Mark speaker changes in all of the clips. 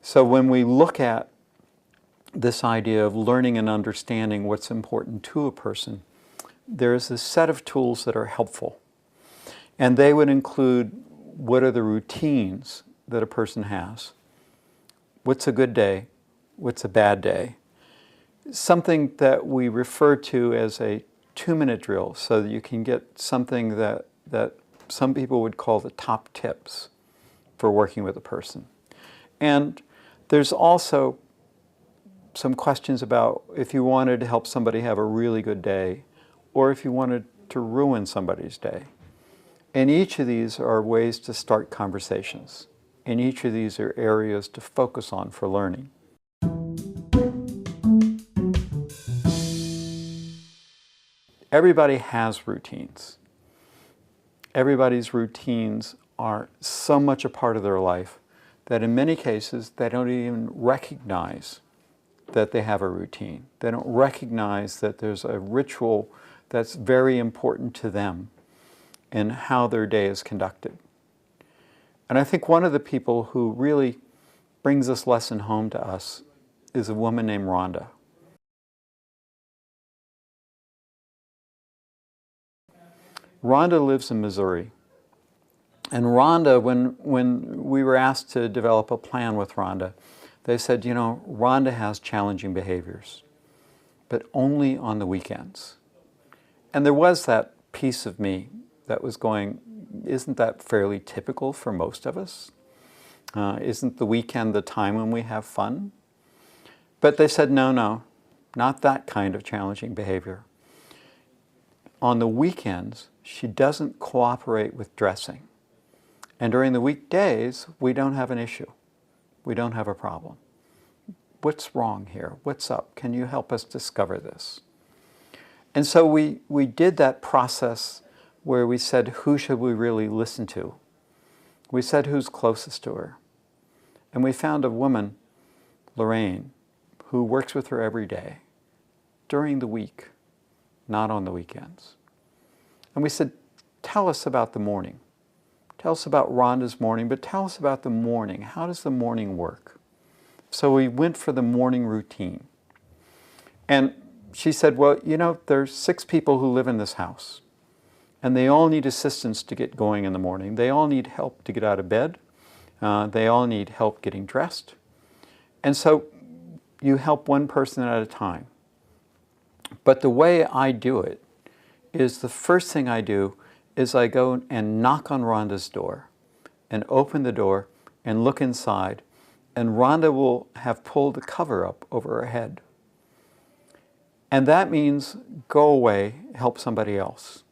Speaker 1: So when we look at this idea of learning and understanding what's important to a person, there's a set of tools that are helpful. And they would include, what are the routines that a person has? What's a good day? What's a bad day? Something that we refer to as a 2-minute drill, so that you can get something that some people would call the top tips for working with a person. And there's also some questions about if you wanted to help somebody have a really good day, or if you wanted to ruin somebody's day. And each of these are ways to start conversations. And each of these are areas to focus on for learning. Everybody has routines. Everybody's routines are so much a part of their life that in many cases they don't even recognize that they have a routine. They don't recognize that there's a ritual that's very important to them in how their day is conducted. And I think one of the people who really brings this lesson home to us is a woman named Rhonda. Rhonda lives in Missouri. And Rhonda, when we were asked to develop a plan with Rhonda, they said, you know, Rhonda has challenging behaviors, but only on the weekends. And there was that piece of me that was going, isn't that fairly typical for most of us? Isn't the weekend the time when we have fun? But they said, no, not that kind of challenging behavior. On the weekends, she doesn't cooperate with dressing. And during the weekdays, we don't have an issue. We don't have a problem. What's wrong here? What's up? Can you help us discover this? And so we did that process where we said, who should we really listen to? We said, who's closest to her? And we found a woman, Lorraine, who works with her every day, during the week, not on the weekends. And we said, tell us about the morning. Tell us about Rhonda's morning, but tell us about the morning. How does the morning work? So we went for the morning routine. And she said, well, you know, there's 6 people who live in this house, and they all need assistance to get going in the morning. They all need help to get out of bed. They all need help getting dressed. And so you help one person at a time. But the way I do it is the first thing I do is I go and knock on Rhonda's door and open the door and look inside, and Rhonda will have pulled the cover up over her head. And that means go away, help somebody else.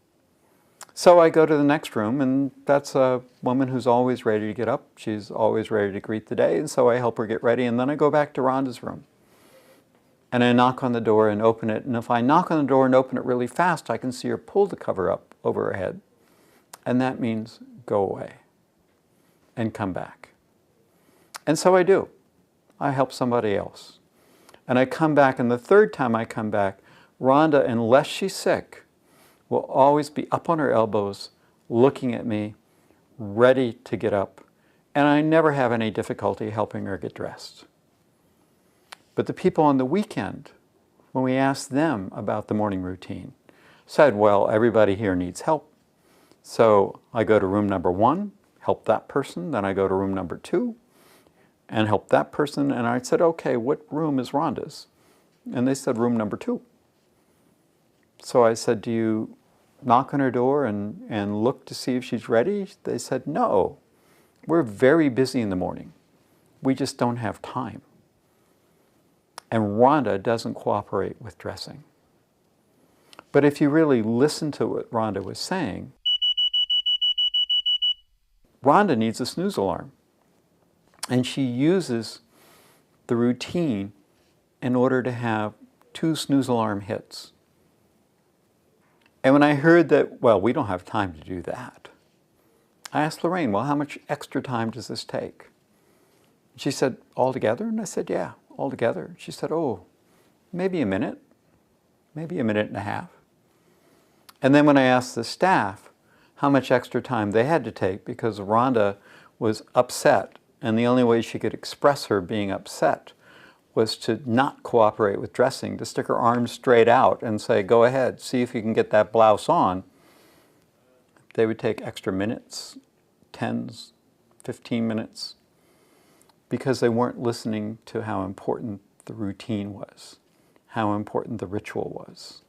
Speaker 1: So I go to the next room, and that's a woman who's always ready to get up. She's always ready to greet the day, and so I help her get ready, and then I go back to Rhonda's room. And I knock on the door and open it, and if I knock on the door and open it really fast, I can see her pull the cover up over her head. And that means go away and come back. And so I do. I help somebody else. And I come back, and the third time I come back, Rhonda, unless she's sick, will always be up on her elbows, looking at me, ready to get up. And I never have any difficulty helping her get dressed. But the people on the weekend, when we asked them about the morning routine, said, well, everybody here needs help. So I go to room number 1, help that person, then I go to room number 2 and help that person, and I said, okay, what room is Rhonda's? And they said room number 2. So I said, do you knock on her door and look to see if she's ready? They said, no, we're very busy in the morning. We just don't have time. And Rhonda doesn't cooperate with dressing. But if you really listen to what Rhonda was saying, Rhonda needs a snooze alarm. And she uses the routine in order to have 2 snooze alarm hits. And when I heard that, well, we don't have time to do that, I asked Lorraine, well, how much extra time does this take? She said, altogether? And I said, yeah, altogether. She said, oh, maybe a minute, maybe a minute and a half. And then when I asked the staff how much extra time they had to take because Rhonda was upset And the only way she could express her being upset was to not cooperate with dressing, to stick her arms straight out and say, go ahead, see if you can get that blouse on. They would take extra minutes, 10s, 15 minutes, because they weren't listening to how important the routine was, how important the ritual was.